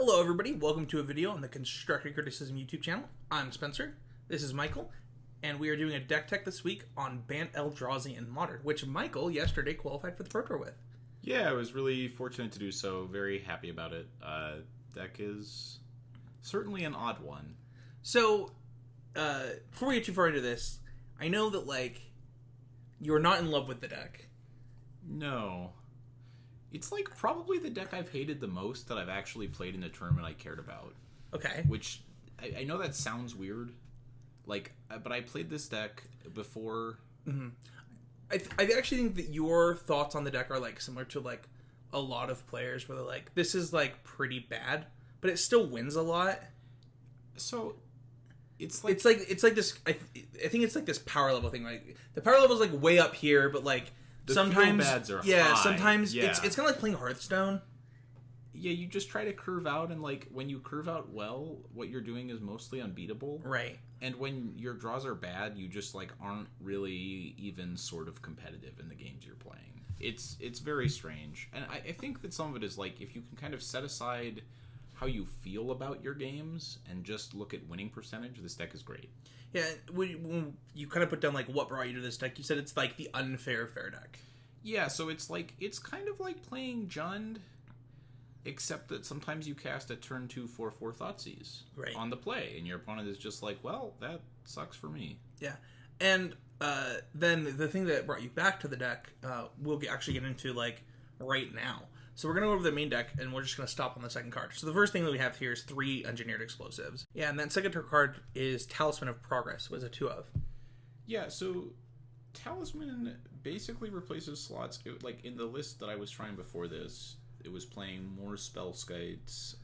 Hello everybody, welcome to a video on the Constructive Criticism YouTube channel. I'm Spencer, this is Michael, and we are doing a deck tech this week on Bant, Eldrazi, and Modern, which Michael yesterday qualified for the Pro Tour with. Yeah, I was really fortunate to do so, very happy about it. Deck is certainly an odd one. So, before we get too far into this, I know that, you're not in love with the deck. No. It's, probably the deck I've hated the most that I've actually played in a tournament I cared about. Okay. Which, I know that sounds weird, but I played this deck before... Mm-hmm. I actually think that your thoughts on the deck are, similar to, a lot of players, where they're this is, pretty bad, but it still wins a lot. So... It's like this. I think it's this power level thing. The power level is way up here, but the sometimes bads are high. Sometimes it's kind of like playing Hearthstone. Yeah, you just try to curve out, and when you curve out well, what you're doing is mostly unbeatable. Right. And when your draws are bad, you just aren't really even sort of competitive in the games you're playing. It's very strange, and I think that some of it is if you can kind of set aside how you feel about your games and just look at winning percentage, this deck is great. Yeah, when you kind of put down what brought you to this deck, you said it's the unfair fair deck. Yeah, so it's kind of like playing Jund, except that sometimes you cast a turn 2 4/4 Thoughtseize on the play, and your opponent is just well, that sucks for me. Yeah, and then the thing that brought you back to the deck, we'll actually get into right now. So we're going to go over the main deck, and we're just going to stop on the second card. So the first thing that we have here is 3 Engineered Explosives. Yeah, and then second card is Talisman of Progress, was a 2 of. Yeah, so Talisman basically replaces slots. In the list that I was trying before this, it was playing more Spellskites,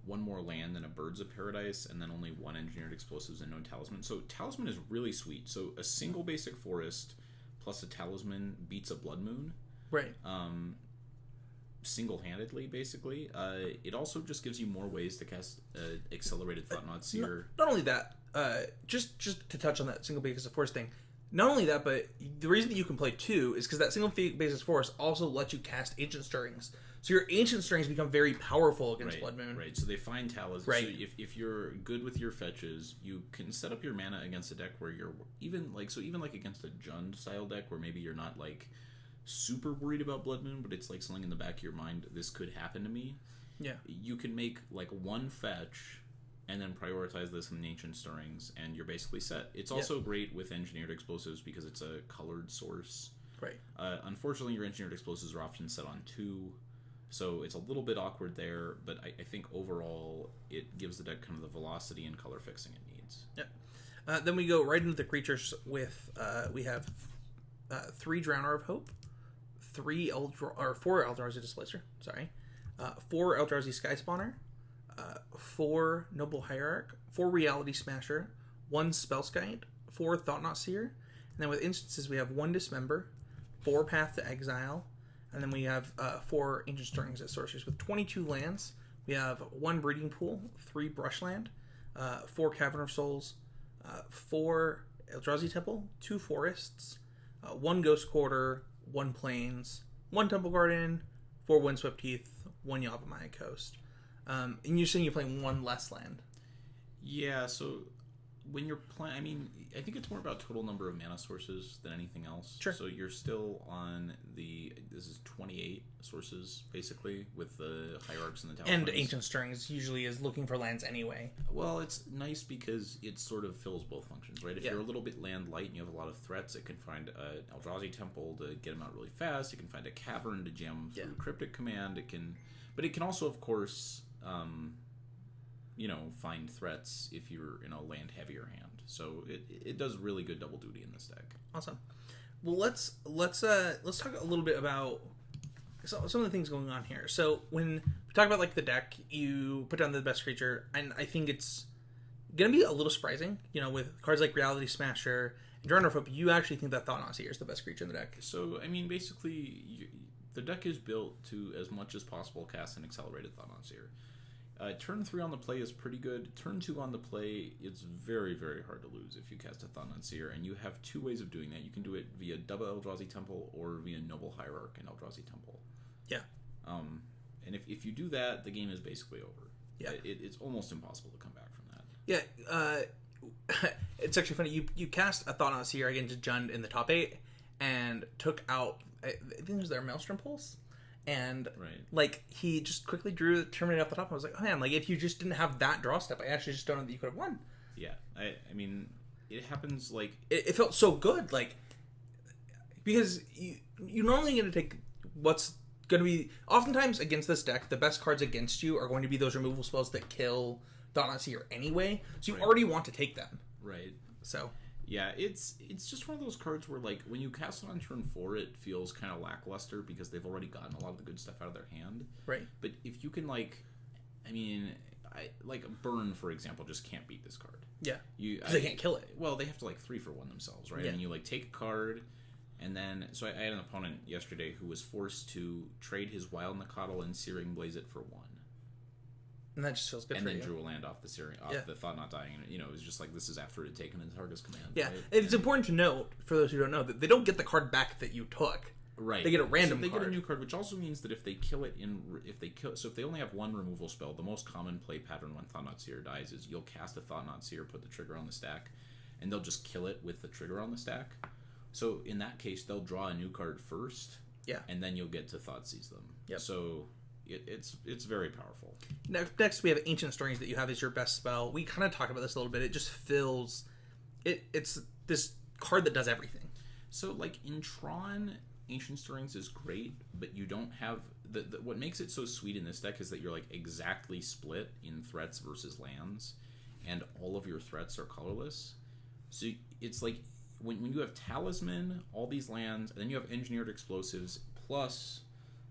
one more land and a Birds of Paradise, and then only 1 Engineered Explosives and no Talisman. So Talisman is really sweet. So a single basic forest plus a Talisman beats a Blood Moon. Right. Single-handedly, basically. It also just gives you more ways to cast Accelerated Thought-Knot Seer. Not only that, just to touch on that single basis forest thing, not only that, but the reason that you can play 2 is because that single basis forest also lets you cast Ancient Stirrings. So your Ancient Stirrings become very powerful against Blood Moon. Right, so they find Talisman. Right. So if you're good with your fetches, you can set up your mana against a deck where you're even against a Jund style deck where maybe you're not super worried about Blood Moon, but it's something in the back of your mind, this could happen to me. Yeah. You can make 1 fetch and then prioritize this in Ancient Stirrings, and you're basically set. It's also great with Engineered Explosives because it's a colored source. Right. Unfortunately, your Engineered Explosives are often set on 2, so it's a little bit awkward there, but I think overall it gives the deck kind of the velocity and color fixing it needs. Yeah. Then we go right into the creatures with, we have 3 Drowner of Hope, 4 Eldrazi Displacer, 4 Eldrazi Skyspawner, 4 Noble Hierarch, 4 Reality Smasher, 1 Spellskite, 4 Thought-Knot Seer, and then with instances we have 1 Dismember, 4 Path to Exile, and then we have 4 Ancient Stirrings as sorceries. With 22 lands, we have 1 Breeding Pool, 3 Brushland, 4 Cavern of Souls, 4 Eldrazi Temple, 2 Forests, 1 Ghost Quarter, 1 Plains, 1 Temple Garden, 4 Windswept Heath, 1 Yavimaya Coast. And you're saying you're playing 1 less land. Yeah, so when you're playing, I think it's more about total number of mana sources than anything else. Sure. So you're still on this is 28 sources, basically, with the Hierarchs and the Talismans. And Ancient Stirrings usually is looking for lands anyway. Well, it's nice because it sort of fills both functions, right? If you're a little bit land light and you have a lot of threats, it can find an Eldrazi Temple to get them out really fast. It can find a Cavern to jam through Cryptic Command. But it can also, of course... find threats if you're in a land heavier hand. So it does really good double duty in this deck. Awesome. Well, let's talk a little bit about some of the things going on here. So when we talk about the deck, you put down the best creature, and I think it's gonna be a little surprising. With cards like Reality Smasher and Drowner of Hope, you actually think that Thought-Knot Seer is the best creature in the deck. So basically, the deck is built to as much as possible cast an accelerated Thought-Knot Seer. Turn 3 on the play is pretty good. Turn 2 on the play, it's very, very hard to lose if you cast a Thought-Knot Seer, and you have 2 ways of doing that. You can do it via double Eldrazi Temple or via Noble Hierarch and Eldrazi Temple. Yeah. And if you do that, the game is basically over. Yeah. It's almost impossible to come back from that. Yeah, it's actually funny. You cast a Thought-Knot Seer against Jund in the top 8 and took out, I think it was their Maelstrom Pulse. And, like, he just quickly drew the Terminate off the top. And I was like, oh man, like, if you just didn't have that draw step, I actually just don't know that you could have won. Yeah, I mean, it happens, like... It felt so good, like, because you're normally going to take what's going to be... Oftentimes, against this deck, the best cards against you are going to be those removal spells that kill Thought-Knot Seer anyway, so you already want to take them. Right. So... Yeah, it's just one of those cards where, like, when you cast it on turn 4, it feels kind of lackluster because they've already gotten a lot of the good stuff out of their hand. Right. But if you can, like, I mean, Burn, for example, just can't beat this card. Yeah. Because they can't kill it. Well, they have to, like, 3-for-1 themselves, right? Yeah. And you, like, take a card, and then... So I had an opponent yesterday who was forced to trade his Wild Nacatl and Searing Blaze it for 1. And that just feels good and for you. And then drew a land off the Thought-Knot Dying. And, you know, it was just like, this is after it had taken a target's command. Yeah, right? it's important to note, for those who don't know, that they don't get the card back that you took. Right. They get a random card. They get a new card, which also means that if they kill it so if they only have one removal spell, the most common play pattern when Thought-Knot Seer dies is you'll cast a Thought-Knot Seer, put the trigger on the stack, and they'll just kill it with the trigger on the stack. So in that case, they'll draw a new card first. Yeah. And then you'll get to Thoughtseize them. Yep. So... It's very powerful. Next, we have Ancient Stirrings that you have as your best spell. We kind of talked about this a little bit. It just fills... It's this card that does everything. So, like, in Tron, Ancient Stirrings is great, but you don't have... what makes it so sweet in this deck is that you're, like, exactly split in threats versus lands, and all of your threats are colorless. So it's like, when you have Talisman, all these lands, and then you have Engineered Explosives, plus,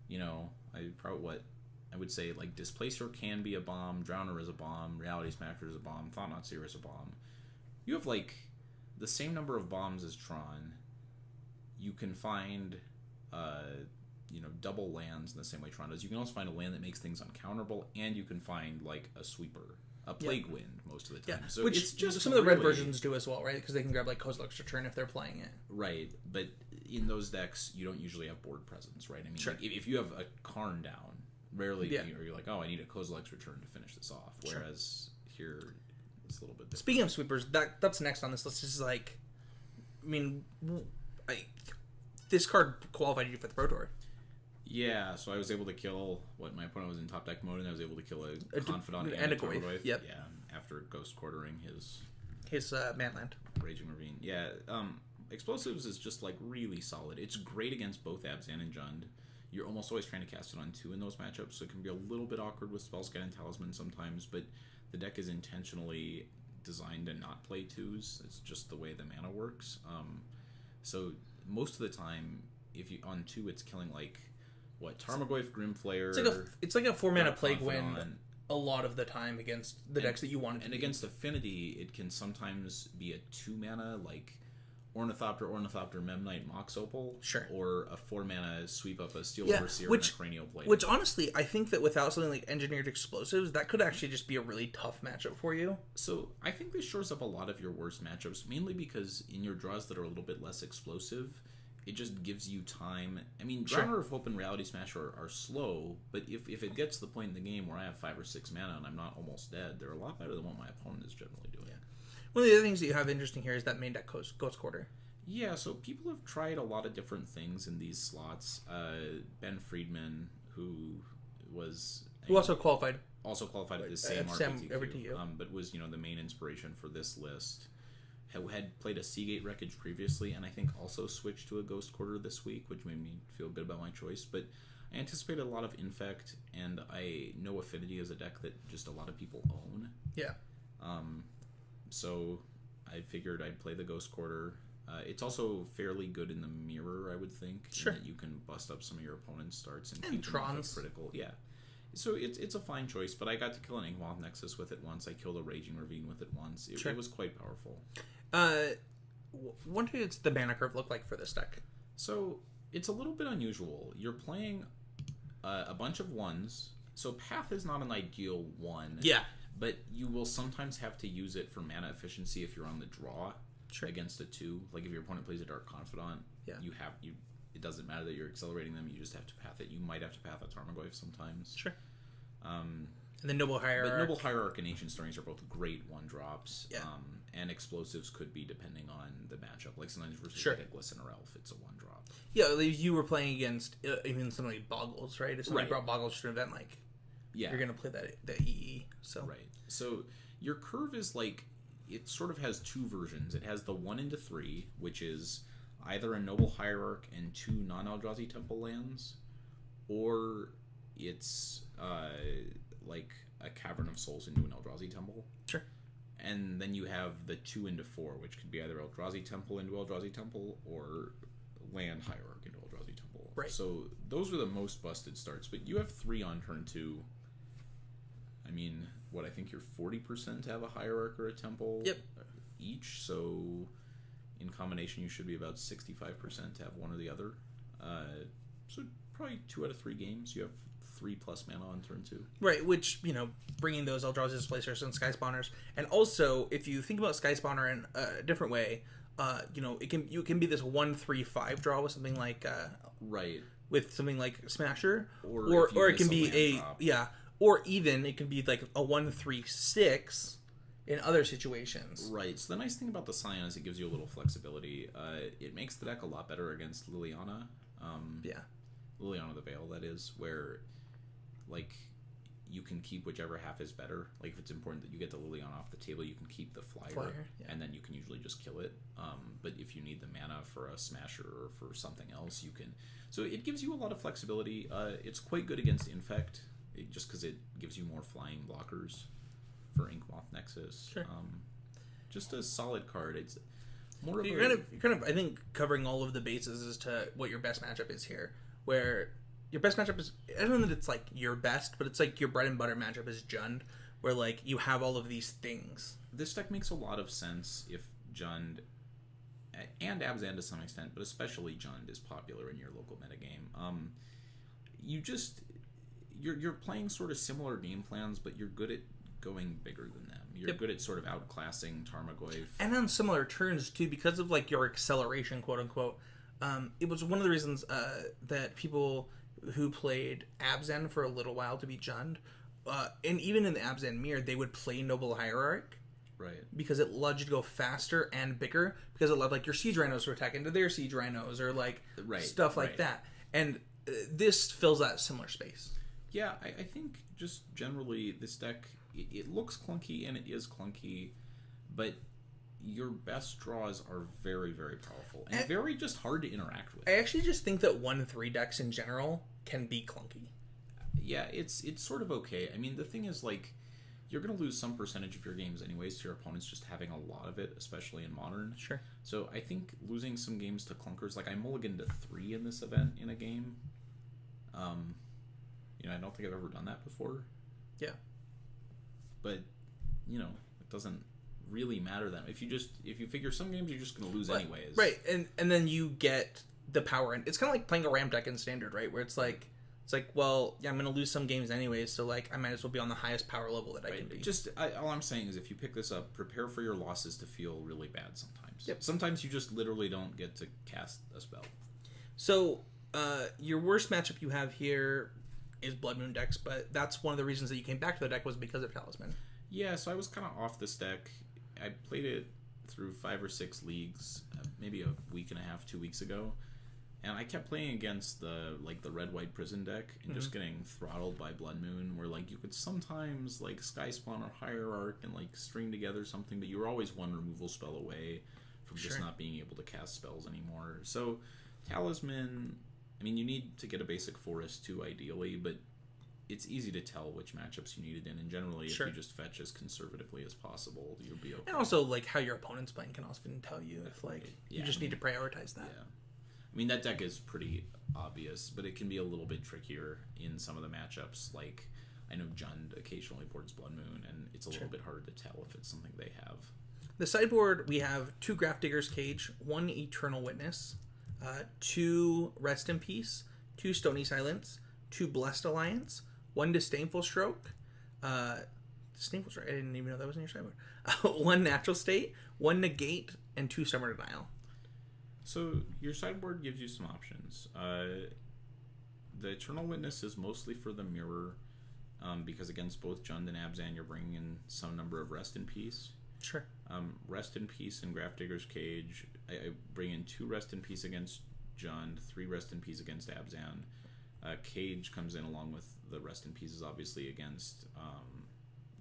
you know... I would say, like, Displacer can be a bomb, Drowner is a bomb, Reality Smasher is a bomb, Thought-Knot Seer is a bomb. You have, like, the same number of bombs as Tron. You can find, double lands in the same way Tron does. You can also find a land that makes things uncounterable, and you can find, like, a sweeper. A Plague Wind most of the time. Yeah, so which it's just some of the red versions do as well, right? Because they can grab, like, Kozilek's Return if they're playing it. Right, but in those decks, you don't usually have board presence, right? I mean, sure. Like, if you have a Karn down, rarely you're like, oh, I need a Kozilek's Return to finish this off. Whereas here, it's a little bit different. Speaking of sweepers, that's next on this list. Is like, I mean, this card qualified you for the Pro Tour. Yeah, so I was able to kill my opponent was in top deck mode, and I was able to kill a Confidant and a Tarmogoyf. Yep. Yeah, after Ghost Quartering his Manland. Raging Ravine. Yeah, Explosives is just, like, really solid. It's great against both Abzan and Jund. You're almost always trying to cast it on 2 in those matchups, so it can be a little bit awkward with Spellskite and Talisman sometimes, but the deck is intentionally designed to not play 2s. It's just the way the mana works. So most of the time, if you on 2, it's killing, like, Tarmogoyf, Grimflayer... It's like a 4-mana Plague Wind a lot of the time against the decks that you want to. And against Affinity, it can sometimes be a 2-mana, like... Ornithopter, Memnite, Mox Opal. Sure. Or a 4-mana sweep up a Steel Overseer and a Cranial Blade. Which, honestly, I think that without something like Engineered Explosives, that could actually just be a really tough matchup for you. So, I think this shores up a lot of your worst matchups, mainly because in your draws that are a little bit less explosive, it just gives you time. I mean, Drowner of Hope and Reality Smasher are slow, but if it gets to the point in the game where I have 5 or 6 mana and I'm not almost dead, they're a lot better than what my opponent is generally doing. Yeah. One of the other things that you have interesting here is that main deck Ghost Quarter. Yeah, so people have tried a lot of different things in these slots. Ben Friedman, who also qualified at the same RPTQ, but was the main inspiration for this list. Had played a Seagate Wreckage previously, and I think also switched to a Ghost Quarter this week, which made me feel good about my choice. But I anticipated a lot of Infect, and I know Affinity is a deck that just a lot of people own. Yeah. So I figured I'd play the Ghost Quarter. It's also fairly good in the mirror, I would think. Sure. In that you can bust up some of your opponent's starts and keep them off critical. Yeah. So it's a fine choice, but I got to kill an Inkmoth Nexus with it once. I killed a Raging Ravine with it once. It was quite powerful. What does the mana curve look like for this deck? So it's a little bit unusual. You're playing a bunch of 1s. So Path is not an ideal 1. Yeah. But you will sometimes have to use it for mana efficiency if you're on the draw against a 2. Like if your opponent plays a Dark Confidant, you it doesn't matter that you're accelerating them. You just have to path it. You might have to path a Tarmogoyf sometimes. Sure. And then Noble Hierarch. But Noble Hierarch and Ancient Stirrings are both great 1-drops. Yeah. And explosives could be depending on the matchup. Like sometimes versus Sure. like a Glistener Elf, it's a 1-drop. Yeah, you were playing against even something like Boggles, right? If somebody brought Boggles to an event, like, you're going to play that EE. So. Right. So your curve is like, it sort of has two versions. It has the 1 into 3, which is either a Noble Hierarch and 2 non-Eldrazi Temple lands, or it's like a Cavern of Souls into an Eldrazi Temple. Sure. And then you have the 2 into 4, which could be either Eldrazi Temple into Eldrazi Temple or Land Hierarch into Eldrazi Temple. Right. So those are the most busted starts. But you have 3 on turn 2. I mean, I think you're 40% to have a Hierarch or a Temple each. So in combination, you should be about 65% to have one or the other. So probably 2 out of 3 games, you have 3+ mana on turn 2. Right, which, bringing those Eldrazi Displacers and Skyspawners. And also, if you think about Skyspawner in a different way, it can be this 1/3/5 draw with something like with something like Smasher, or it can be or even it can be like a 1/3/6 in other situations. Right. So the nice thing about the Scion is it gives you a little flexibility. It makes the deck a lot better against Liliana. Liliana the Veil, that is, where like you can keep whichever half is better. Like if it's important that you get the Liliana off the table, you can keep the flyer and then you can usually just kill it. But if you need the mana for a Smasher or for something else, you can. So it gives you a lot of flexibility. It's quite good against Infect, just because it gives you more flying blockers for Inkmoth Nexus. Sure. Just a solid card. It's more of you're kind of I think covering all of the bases as to what your best matchup is here. Where your best matchup is, I don't know that it's like your best, but it's like your bread and butter matchup is Jund, where like you have all of these things. This deck makes a lot of sense if Jund and Abzan to some extent, but especially Jund is popular in your local metagame. You're playing sort of similar game plans, but you're good at going bigger than them. You're good at sort of outclassing Tarmogoyf. And on similar turns too, because of like your acceleration, quote unquote. It was one of the reasons that people who played Abzan for a little while to beat Jund, and even in the Abzan mirror, they would play Noble Hierarch. Right. Because it allowed you to go faster and bigger, because it allowed like your Siege Rhinos to attack into their Siege Rhinos, or like stuff like that. And this fills that similar space. Yeah, I think just generally this deck, it looks clunky, and it is clunky, but your best draws are very, very powerful and very just hard to interact with. I actually just think that 1/3 decks in general can be clunky. Yeah, it's sort of okay. I mean, the thing is, like, you're going to lose some percentage of your games anyways to your opponents just having a lot of it, especially in Modern. Sure. So I think losing some games to clunkers, like I mulliganed to 3 in this event in a game. I don't think I've ever done that before. Yeah. But, it doesn't really matter that if you figure some games you're just going to lose anyways, right? And then you get the power, and it's kind of like playing a ramp deck in Standard, right? Where it's like well, yeah, I'm going to lose some games anyways, so like I might as well be on the highest power level that I can be. All I'm saying is if you pick this up, prepare for your losses to feel really bad sometimes. Yep. Sometimes you just literally don't get to cast a spell. So your worst matchup you have here is Blood Moon decks, but that's one of the reasons that you came back to the deck was because of Talisman. Yeah, so I was kind of off this deck. I played it through 5 or 6 leagues, maybe a week and a half, 2 weeks ago, and I kept playing against the red-white prison deck and just getting throttled by Blood Moon, where like you could sometimes like Skyspawner or Hierarch and like string together something, but you were always one removal spell away from just not being able to cast spells anymore. So Talisman, I mean, you need to get a basic forest too, ideally, but it's easy to tell which matchups you need it in, and generally if you just fetch as conservatively as possible, you'll be okay. And also like how your opponent's playing can often tell you if like you just need to prioritize that. Yeah. I mean, that deck is pretty obvious, but it can be a little bit trickier in some of the matchups. Like, I know Jund occasionally boards Blood Moon, and it's a little bit harder to tell if it's something they have. The sideboard, we have 2 Grafdigger's Cage, 1 Eternal Witness, 2 Rest in Peace, 2 Stony Silence, 2 Blessed Alliance, 1 Disdainful Stroke, Disdainful Stroke, I didn't even know that was in your sideboard, 1 Natural State, 1 Negate, and 2 Summer Denial. So your sideboard gives you some options. The Eternal Witness is mostly for the mirror, because against both Jund and Abzan, you're bringing in some number of Rest in Peace. Sure. Rest in Peace and Grafdigger's Cage. I bring in 2 Rest in Peace against Jund, 3 Rest in Peace against Abzan. Cage comes in along with the Rest in Pieces, obviously, against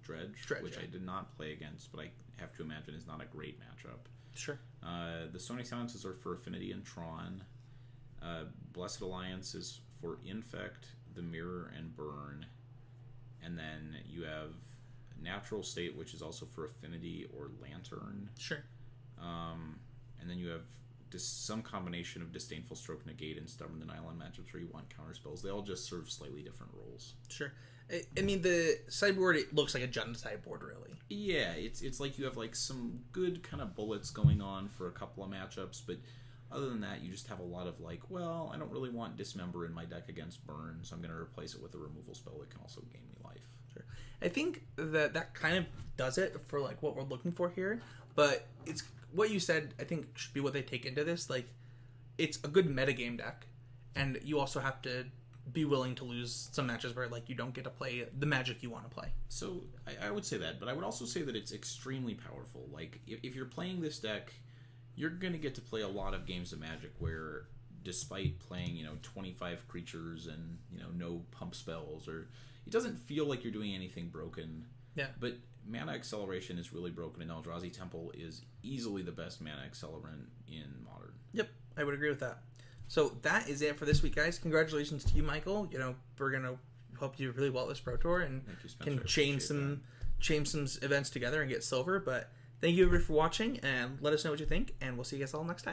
Dredge, which I did not play against, but I have to imagine is not a great matchup. Sure. The Stony Silences are for Affinity and Tron. Blessed Alliance is for Infect, the Mirror, and Burn. And then you have Natural State, which is also for Affinity or Lantern. Sure. And then you have some combination of Disdainful Stroke, Negate, and Stubborn Denial on matchups where you want counter spells. They all just serve slightly different roles. Sure. I mean, the sideboard, it looks like a Jund sideboard, really. Yeah, it's like you have like some good kind of bullets going on for a couple of matchups, but other than that, you just have a lot of like, well, I don't really want Dismember in my deck against Burn, so I'm going to replace it with a removal spell that can also gain me life. Sure. I think that kind of does it for like what we're looking for here, but it's what you said, I think, should be what they take into this. Like, it's a good metagame deck, and you also have to be willing to lose some matches where like you don't get to play the Magic you want to play. So I would say that, but I would also say that it's extremely powerful. Like, if you're playing this deck, you're going to get to play a lot of games of Magic where, despite playing 25 creatures and no pump spells, or it doesn't feel like you're doing anything broken. Yeah. But mana acceleration is really broken, and Eldrazi Temple is easily the best mana accelerant in Modern. Yep, I would agree with that. So that is it for this week, guys. Congratulations to you, Michael. We're gonna hope you do really well at this Pro Tour and can chain some events together and get silver. But thank you everybody for watching, and let us know what you think, and we'll see you guys all next time.